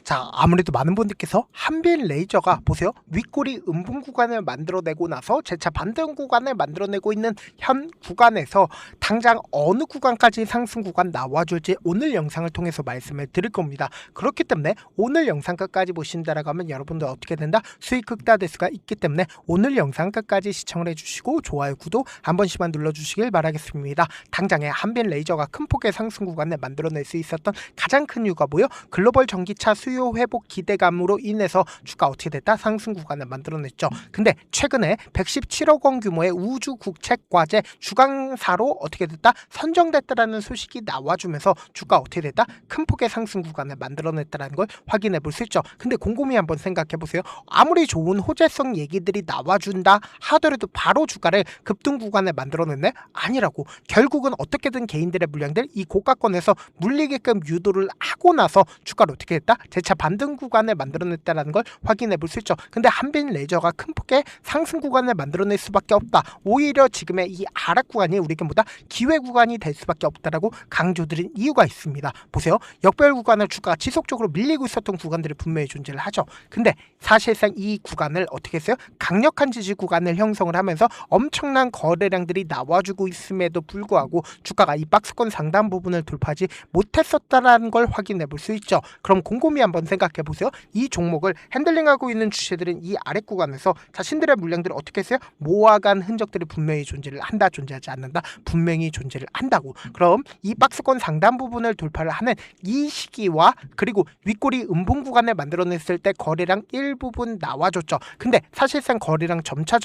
자, 아무래도 많은 분들께서 한빈 레이저가 보세요. 윗꼬리 음봉 구간을 만들어내고 나서 재차 반등 구간을 만들어내고 있는 현 구간에서 당장 어느 구간까지 상승 구간 나와줄지 오늘 영상을 통해서 말씀을 드릴 겁니다. 그렇기 때문에 오늘 영상 끝까지 보신다라고 하면 여러분들 어떻게 된다? 수익 극대화될 수가 있기 때문에 오늘 영상 끝까지 시청을 해주시고 좋아요, 구독 한 번씩만 눌러주시길 바라겠습니다. 당장에 한빈 레이저가 큰 폭의 상승 구간을 만들어낼 수 있었던 가장 큰 이유가 뭐요? 글로벌 전기차 수요 회복 기대감으로 인해서 주가 어떻게 됐다? 상승 구간을 만들어냈죠. 근데 최근에 117억 원 규모의 우주 국책 과제 주강사로 어떻게 됐다? 선정됐다라는 소식이 나와주면서 주가 어떻게 됐다? 큰 폭의 상승 구간을 만들어냈다는 걸 확인해 볼 수 있죠. 근데 곰곰이 한번 생각해 보세요. 아무리 좋은 호재성 얘기들이 나와준다 하더라도 바로 주가를 급등 구간을 만들어냈네? 아니라고. 결국은 어떻게든 개인들의 물량들 이 고가권에서 물리게끔 유도를 하고 나서 주가를 어떻게 했다? 재차 반등 구간을 만들어냈다는 걸 확인해 볼 수 있죠. 근데 한빈 레이저가 큰 폭의 상승 구간을 만들어낼 수밖에 없다. 오히려 지금의 이 하락 구간이 우리에게 뭐다? 기회 구간이 될 수밖에 없다라고 강조드린 이유가 있습니다. 보세요. 역별 구간을 주가가 지속적으로 밀리고 있었던 구간들이 분명히 존재를 하죠. 근데 사실상 이 구간을 어떻게 했어요? 강력한 지지 구간을 형성을 하면서 엄청난 거래량들이 나와주고 있음에도 불구하고 주가가 이 박스권 상단 부분을 돌파하지 못했었다라는 걸 확인해 볼 수 있죠. 그럼 곰곰이 한번 생각해 보세요. 이 종목을 핸들링하고 있는 주체들은 이 아래 구간에서 자신들의 물량들을 어떻게 했어요? 모아간 흔적들이 분명히 존재를 한다, 존재하지 않는다? 분명히 존재를 한다고. 그럼 이 박스권 상단 부분을 돌파를 하는 이 시기와 그리고 윗꼬리 음봉 구간을 만들어냈을 때 거래량 일부분 나와줬죠. 근데 사실상 거래량 점차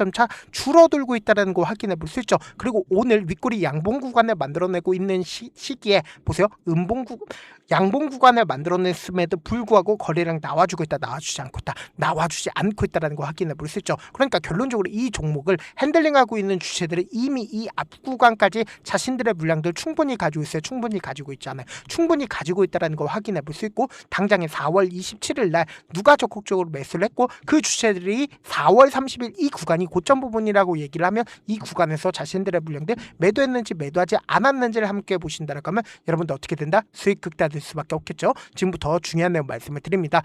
줄어들고 있다는 거 확인해 볼 수 있죠. 그리고 오늘 윗꼬리 양봉 구간을 만들어내고 있는 시기에 보세요. 양봉 구간을 만들어냈음에도 불구하고 거래량 나와주고 있다, 나와주지 않고 있다는 거 확인해 볼 수 있죠. 그러니까 결론적으로 이 종목을 핸들링하고 있는 주체들은 이미 이 앞 구간까지 자신들의 물량들 충분히 가지고 있어요. 충분히 가지고 있잖아요. 충분히 가지고 있다는 걸 확인해 볼 수 있고 당장에 4월 27일 날 누가 적극적으로 매수를 했고 그 주체들이 4월 30일 이 구간이 고점 부분이라고 얘기를 하면 이 구간에서 자신들의 물량들 매도했는지 매도하지 않았는지를 함께 보신다라고 하면 여러분들 어떻게 된다? 수익 극대화될 수밖에 없겠죠. 지금부터 중요한 내용 말씀을 드립니다.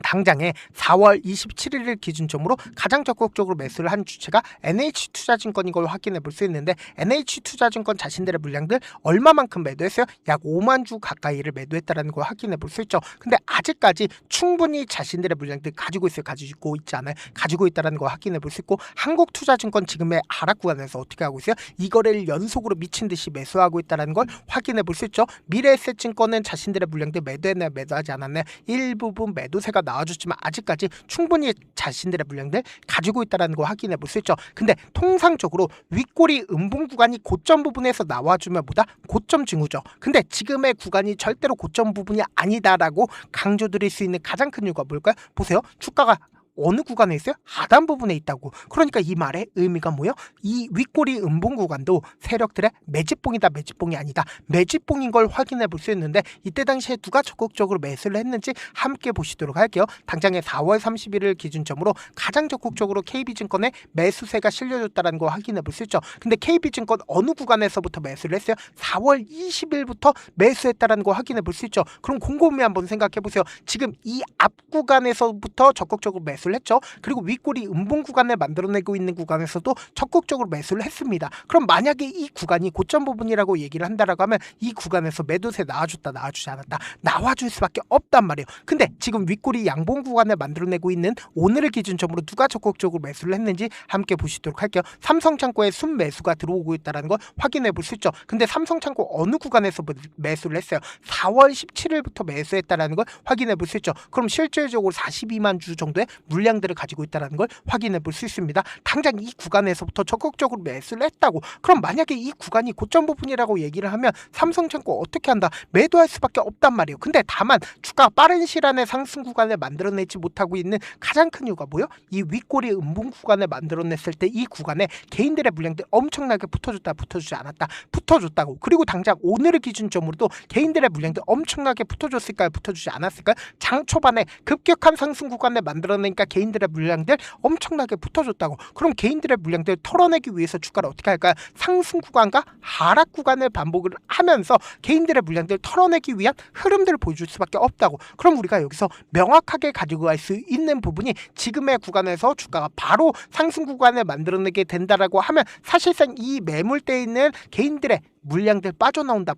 당장에 4월 27일을 기준점으로 가장 적극적으로 매수를 한 주체가 NH투자증권인 걸 확인해 볼 수 있는데 NH투자증권 자신들의 물량들 얼마만큼 매도했어요? 약 5만 주 가까이를 매도했다는 걸 확인해 볼 수 있죠. 근데 아직까지 충분히 자신들의 물량들 가지고 있어요. 가지고 있지 않아요? 가지고 있다는 걸 확인해 볼 수 있고 한국투자증권 지금의 하락 구간에서 어떻게 하고 있어요? 이 거래를 연속으로 미친 듯이 매수하고 있다는 걸 확인해 볼 수 있죠. 미래에셋증권은 자신들의 물량들 매도했나요? 매도하지 않았나요? 일부분 매도세가 나와줬지만 아직까지 충분히 자신들의 물량들 가지고 있다는 거 확인해 볼 수 있죠. 근데 통상적으로 윗꼬리 음봉 구간이 고점 부분에서 나와주면 뭐다? 고점 징후죠. 근데 지금의 구간이 절대로 고점 부분이 아니다라고 강조드릴 수 있는 가장 큰 이유가 뭘까요? 보세요. 주가가 어느 구간에 있어요? 하단 부분에 있다고. 그러니까 이 말의 의미가 뭐예요? 이 윗꼬리 음봉 구간도 세력들의 매집봉이다, 매집봉이 아니다. 매집봉인 걸 확인해 볼 수 있는데 이때 당시에 누가 적극적으로 매수를 했는지 함께 보시도록 할게요. 당장에 4월 31일 기준점으로 가장 적극적으로 KB증권에 매수세가 실려졌다는 거 확인해 볼 수 있죠. 근데 KB증권 어느 구간에서부터 매수를 했어요? 4월 20일부터 매수했다는 거 확인해 볼 수 있죠. 그럼 곰곰이 한번 생각해 보세요. 지금 이 앞 구간에서부터 적극적으로 매수를 했죠. 그리고 윗꼬리 음봉 구간을 만들어내고 있는 구간에서도 적극적으로 매수를 했습니다. 그럼 만약에 이 구간이 고점 부분이라고 얘기를 한다라고 하면 이 구간에서 매도세 나와줬다, 나와주지 않았다, 나와줄 수밖에 없단 말이에요. 근데 지금 윗꼬리 양봉 구간을 만들어내고 있는 오늘을 기준점으로 누가 적극적으로 매수를 했는지 함께 보시도록 할게요. 삼성창고에 순매수가 들어오고 있다는 걸 확인해 볼 수 있죠. 근데 삼성창고 어느 구간에서 매수를 했어요? 4월 17일부터 매수했다는 걸 확인해 볼 수 있죠. 그럼 실질적으로 42만 주 정도의 물량들을 가지고 있다는 걸 확인해 볼 수 있습니다. 당장 이 구간에서부터 적극적으로 매수를 했다고. 그럼 만약에 이 구간이 고점 부분이라고 얘기를 하면 삼성증권 어떻게 한다? 매도할 수밖에 없단 말이에요. 근데 다만 주가가 빠른 시간에 상승 구간을 만들어내지 못하고 있는 가장 큰 이유가 뭐예요? 이 윗꼬리 음봉 구간을 만들어냈을 때 이 구간에 개인들의 물량들 엄청나게 붙어줬다, 붙어주지 않았다, 붙어줬다고. 그리고 당장 오늘을 기준점으로도 개인들의 물량들 엄청나게 붙어줬을까요? 붙어주지 않았을까요? 장 초반에 급격한 상승 구간을 만들어내니까 개인들의 물량들 엄청나게 붙어줬다고. 그럼 개인들의 물량들 털어내기 위해서 주가를 어떻게 할까요? 상승 구간과 하락 구간을 반복을 하면서 개인들의 물량들 털어내기 위한 흐름들을 보여줄 수밖에 없다고. 그럼 우리가 여기서 명확하게 가지고 갈 수 있는 부분이 지금의 구간에서 주가가 바로 상승 구간을 만들어내게 된다라고 하면 사실상 이 매물대에 있는 개인들의 물량들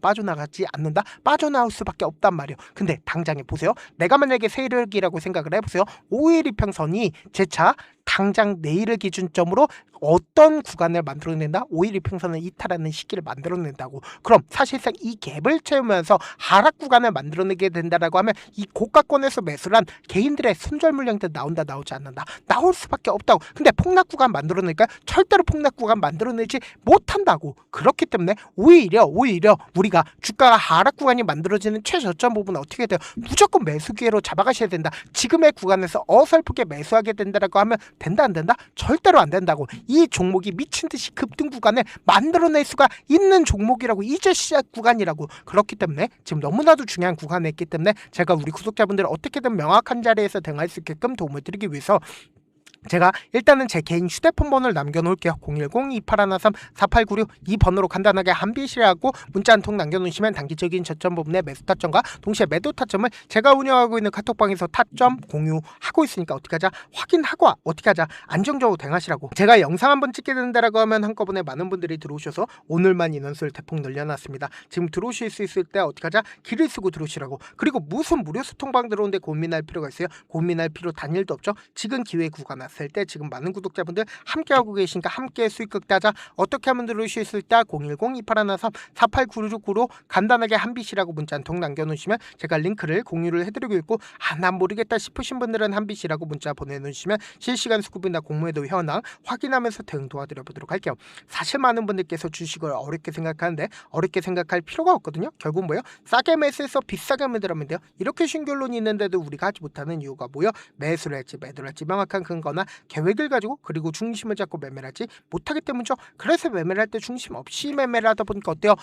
빠져나가지 않는다? 빠져나올 수밖에 없단 말이에요. 근데 당장에 보세요. 내가 만약에 세력이라고 생각을 해보세요. 5일 이평선이 재차 당장 내일을 기준점으로 어떤 구간을 만들어낸다? 5일 이평선을 이탈하는 시기를 만들어낸다고. 그럼 사실상 이 갭을 채우면서 하락 구간을 만들어내게 된다라고 하면 이 고가권에서 매수를 한 개인들의 손절 물량들 나온다, 나오지 않는다? 나올 수밖에 없다고. 근데 폭락 구간 만들어낼까요? 절대로 폭락 구간 만들어내지 못한다고. 그렇기 때문에 오히려 우리가 주가가 하락 구간이 만들어지는 최저점 부분은 어떻게 돼요? 무조건 매수 기회로 잡아가셔야 된다. 지금의 구간에서 어설프게 매수하게 된다라고 하면 된다, 안 된다? 절대로 안 된다고. 이 종목이 미친 듯이 급등 구간을 만들어낼 수가 있는 종목이라고. 이제 시작 구간이라고. 그렇기 때문에 지금 너무나도 중요한 구간에 있기 때문에 제가 우리 구독자분들을 어떻게든 명확한 자리에서 대응할 수 있게끔 도움을 드리기 위해서 제가 일단은 제 개인 휴대폰 번호를 남겨놓을게요. 010-2813-4896 이 번호로 간단하게 한빛이라고 문자 한 통 남겨놓으시면 단기적인 저점 부분의 매수 타점과 동시에 매도 타점을 제가 운영하고 있는 카톡방에서 타점 공유하고 있으니까 어떻게 하자? 확인하고 어떻게 하자? 안정적으로 대응하시라고. 제가 영상 한번 찍게 된다라고 하면 한꺼번에 많은 분들이 들어오셔서 오늘만 인원수를 대폭 늘려놨습니다. 지금 들어오실 수 있을 때 어떻게 하자? 길을 쓰고 들어오시라고. 그리고 무슨 무료 소통방 들어오는데 고민할 필요가 있어요? 고민할 필요 단일도 없죠. 지금 기회 구간 왔을 때 지금 많은 구독자분들 함께하고 계시니까 함께 수익 극대하자. 어떻게 하면 들어올 수 있을까? 010-2813-4896으로 간단하게 한빛이라고 문자 한 통 남겨놓으시면 제가 링크를 공유를 해드리고 있고, 난 모르겠다 싶으신 분들은 한빛이라고 문자 보내놓으시면 실시간 수급이나 공모에도 현황 확인하면서 대응 도와드려보도록 할게요. 사실 많은 분들께서 주식을 어렵게 생각하는데 어렵게 생각할 필요가 없거든요. 결국 뭐예요? 싸게 매수해서 비싸게 매도하면 돼요. 이렇게 쉬운 결론이 있는데도 우리가 하지 못하는 이유가 뭐예요? 매수를 할지 매도를 할지 명확한 근거나 계획을 가지고 그리고 중심을 잡고 매매를 하지 못하기 때문이죠. 그래서 매매를 할 때 중심 없이 매매를 하다 보니까 어때요?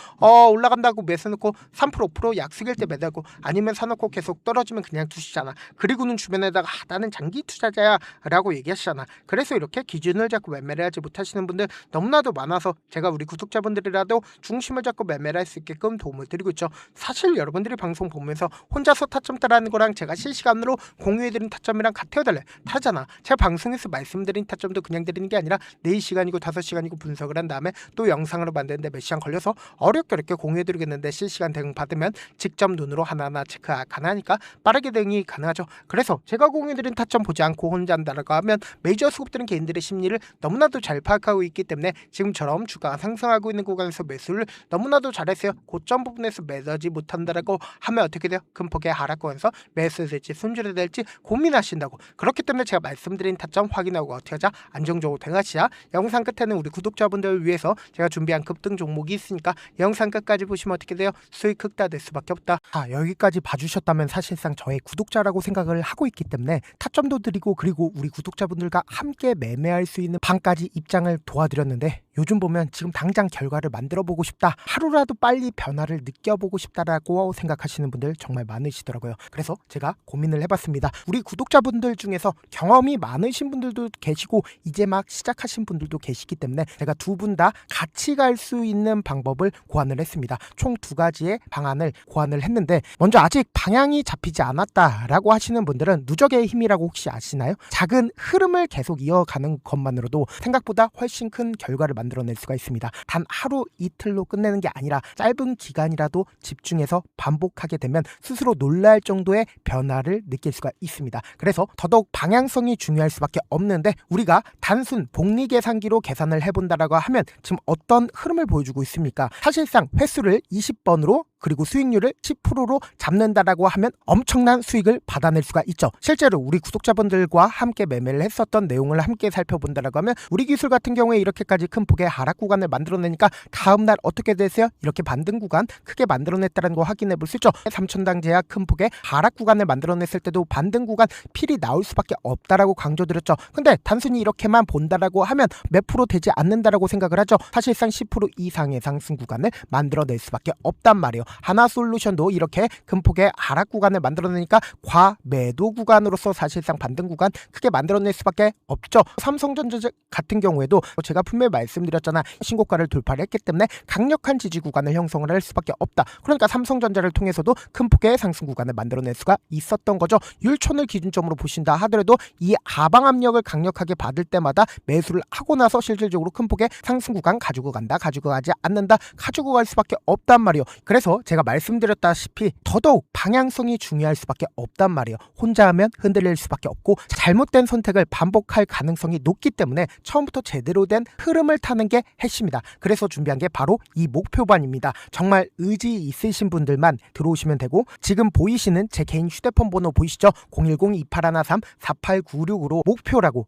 올라간다고 매수 넣고 3% 5% 약속일 때 매도하고, 아니면 사놓고 계속 떨어지면 그냥 두시잖아. 그리고는 주변에다가 나는 장기 투자자야 라고 얘기하시잖아. 그래서 이렇게 기준을 잡고 매매를 하지 못하시는 분들 너무나도 많아서 제가 우리 구독자분들이라도 중심을 잡고 매매를 할 수 있게끔 도움을 드리고 있죠. 사실 여러분들이 방송 보면서 혼자서 타점 따라하는 거랑 제가 실시간으로 공유해드린 타점이랑 같아요, 달라요? 다르잖아. 제가 방송에서 말씀드린 타점도 그냥 드리는 게 아니라 4시간이고 5시간이고 분석을 한 다음에 또 영상으로 만드는데 몇 시간 걸려서 어렵게 공유해드리겠는데, 실시간 대응 받으면 직접 눈으로 하나하나 체크 가능하니까 빠르게 대응이 가능하죠. 그래서 제가 공유해드린 타점 보지 않고 혼자 한다라고 하면 메이저 수급들은 개인들의 심리를 너무나도 잘 파악하고 있기 때문에 지금처럼 주가가 상승하고 있는 구간에서 매수를 너무나도 잘했어요. 고점 부분에서 매도하지 못한다라고 하면 어떻게 돼요? 큰 폭의 하락권에서 매수해야 될지 손절해야 될지 고민하신다고. 그렇기 때문에 제가 말씀드린 타점 확인하고 어떻게 하자? 안정적으로 대응하시자. 영상 끝에는 우리 구독자분들을 위해서 제가 준비한 급등 종목이 있으니까 영상 끝까지 보시면 어떻게 돼요? 수익 극대화될 수밖에 없다. 여기까지 봐주셨다면 사실상 저의 구독자라고 생각을 하고 있기 때문에 타점도 드리고 그리고 우리 구독자분들과 함께 매매할 수 있는 방까지 입장을 도와드렸는데, 요즘 보면 지금 당장 결과를 만들어 보고 싶다, 하루라도 빨리 변화를 느껴보고 싶다라고 생각하시는 분들 정말 많으시더라고요. 그래서 제가 고민을 해봤습니다. 우리 구독자분들 중에서 경험이 많으신 분들도 계시고 이제 막 시작하신 분들도 계시기 때문에 제가 두 분 다 같이 갈 수 있는 방법을 고안을 했습니다. 총 2가지의 방안을 고안을 했는데, 먼저 아직 방향이 잡히지 않았다라고 하시는 분들은 누적의 힘이라고 혹시 아시나요? 작은 흐름을 계속 이어가는 것만으로도 생각보다 훨씬 큰 결과를 만들어낼 수가 있습니다. 단 하루 이틀로 끝내는 게 아니라 짧은 기간이라도 집중해서 반복하게 되면 스스로 놀랄 정도의 변화를 느낄 수가 있습니다. 그래서 더더욱 방향성이 중요할 수밖에 없는데, 우리가 단순 복리 계산기로 계산을 해본다라고 하면 지금 어떤 흐름을 보여주고 있습니까? 사실상 횟수를 20번으로 그리고 수익률을 10%로 잡는다라고 하면 엄청난 수익을 받아낼 수가 있죠. 실제로 우리 구독자분들과 함께 매매를 했었던 내용을 함께 살펴본다라고 하면 우리 기술 같은 경우에 이렇게까지 큰 폭의 하락 구간을 만들어내니까 다음날 어떻게 되세요? 이렇게 반등 구간 크게 만들어냈다는 거 확인해 볼 수 있죠. 3천당 제약 큰 폭의 하락 구간을 만들어냈을 때도 반등 구간 필이 나올 수밖에 없다라고 강조드렸죠. 근데 단순히 이렇게만 본다라고 하면 몇 프로 되지 않는다라고 생각을 하죠. 사실상 10% 이상의 상승 구간을 만들어낼 수밖에 없단 말이에요. 하나솔루션도 이렇게 큰 폭의 하락 구간을 만들어내니까 과매도 구간으로서 사실상 반등 구간 크게 만들어낼 수밖에 없죠. 삼성전자 같은 경우에도 제가 분명히 말씀드렸잖아. 신고가를 돌파를 했기 때문에 강력한 지지 구간을 형성을 할 수밖에 없다. 그러니까 삼성전자를 통해서도 큰 폭의 상승 구간을 만들어낼 수가 있었던 거죠. 율촌을 기준점으로 보신다 하더라도 이 하방 압력을 강력하게 받을 때마다 매수를 하고 나서 실질적으로 큰 폭의 상승 구간 가지고 간다, 가지고 가지 않는다, 가지고 갈 수밖에 없단 말이에요. 그래서 제가 말씀드렸다시피 더더욱 방향성이 중요할 수밖에 없단 말이에요. 혼자 하면 흔들릴 수밖에 없고 잘못된 선택을 반복할 가능성이 높기 때문에 처음부터 제대로 된 흐름을 타는 게 핵심이다. 그래서 준비한 게 바로 이 목표반입니다. 정말 의지 있으신 분들만 들어오시면 되고, 지금 보이시는 제 개인 휴대폰 번호 보이시죠? 010-2813-4896으로 목표라고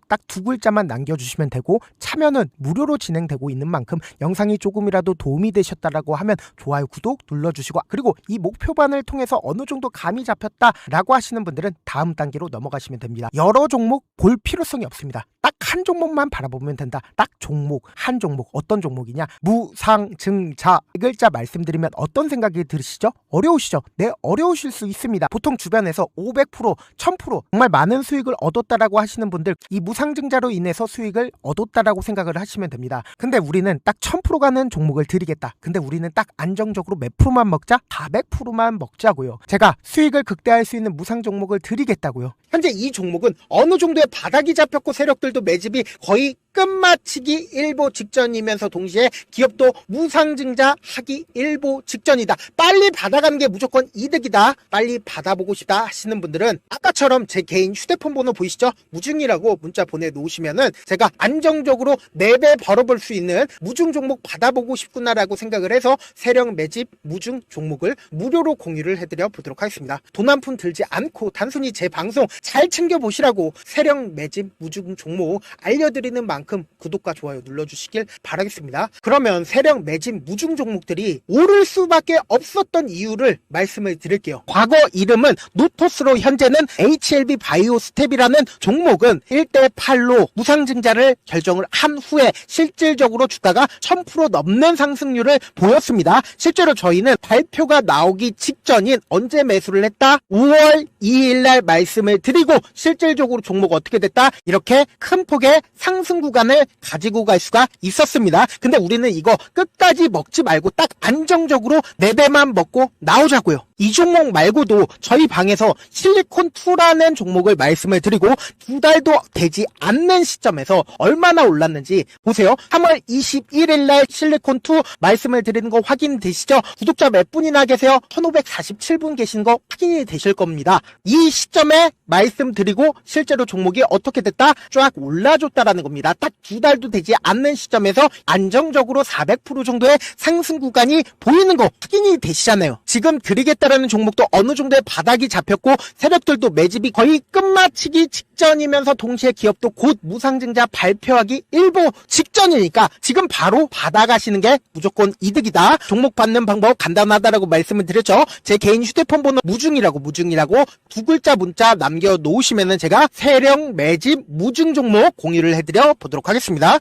딱 두 글자만 남겨주시면 되고, 참여는 무료로 진행되고 있는 만큼 영상이 조금이라도 도움이 되셨다라고 하면 좋아요, 구독 눌러주시고, 그리고 이 목표반을 통해서 어느 정도 감이 잡혔다라고 하시는 분들은 다음 단계로 넘어가시면 됩니다. 여러 종목 볼 필요성이 없습니다. 딱 한 종목만 바라보면 된다. 딱 종목, 한 종목. 어떤 종목이냐? 무상증자. 이 글자 말씀드리면 어떤 생각이 들으시죠? 어려우시죠? 네, 어려우실 수 있습니다. 보통 주변에서 500%, 1000% 정말 많은 수익을 얻었다라고 하시는 분들, 이 무상증자로 인해서 수익을 얻었다라고 생각을 하시면 됩니다. 근데 우리는 딱 1000% 가는 종목을 드리겠다. 근데 우리는 딱 안정적으로 몇 프로만 먹자? 400%만 먹자고요. 제가 수익을 극대화할 수 있는 무상 종목을 드리겠다고요. 현재 이 종목은 어느 정도의 바닥이 잡혔고 세력들도 매집이 거의 끝마치기 일보 직전이면서 동시에 기업도 무상증자하기 일보 직전이다. 빨리 받아가는 게 무조건 이득이다. 빨리 받아보고 싶다 하시는 분들은 아까처럼 제 개인 휴대폰 번호 보이시죠? 무중이라고 문자 보내놓으시면은 제가 안정적으로 4배 벌어볼 수 있는 무중 종목 받아보고 싶구나라고 생각을 해서 세력 매집 무중 종목을 무료로 공유를 해드려 보도록 하겠습니다. 돈 한 푼 들지 않고 단순히 제 방송 잘 챙겨보시라고 세력 매집 무중 종목 알려드리는 만큼 구독과 좋아요 눌러주시길 바라겠습니다. 그러면 세력 매집 무중 종목들이 오를 수밖에 없었던 이유를 말씀을 드릴게요. 과거 이름은 노토스로 현재는 HLB 바이오스텝이라는 종목은 1대8로 무상증자를 결정을 한 후에 실질적으로 주가가 1000% 넘는 상승률을 보였습니다. 실제로 저희는 발표가 나오기 직전인 언제 매수를 했다? 5월 2일날 말씀을 드리고 실질적으로 종목 어떻게 됐다? 이렇게 큰 폭의 상승 구간을 가지고 갈 수가 있었습니다. 근데 우리는 이거 끝까지 먹지 말고 딱 안정적으로 4배만 먹고 나오자고요. 이 종목 말고도 저희 방에서 실리콘2라는 종목을 말씀을 드리고 2달도 되지 않는 시점에서 얼마나 올랐는지 보세요. 3월 21일 날 실리콘2 말씀을 드리는 거 확인되시죠? 구독자 몇 분이나 계세요? 1547분 계신 거 확인이 되실 겁니다. 이 시점에 말씀드리고 실제로 종목이 어떻게 됐다? 쫙 올라줬다라는 겁니다. 딱 2달도 되지 않는 시점에서 안정적으로 400% 정도의 상승 구간이 보이는 거 확인이 되시잖아요. 지금 드리겠다라는 종목도 어느 정도의 바닥이 잡혔고 세력들도 매집이 거의 끝마치기 직전이면서 동시에 기업도 곧 무상증자 발표하기 일보 직전이니까 지금 바로 받아가시는 게 무조건 이득이다. 종목 받는 방법 간단하다라고 말씀을 드렸죠. 제 개인 휴대폰 번호 무중이라고 두 글자 문자 남겨놓으시면은 제가 세력 매집 무중 종목 공유를 해드려 보도록 하겠습니다.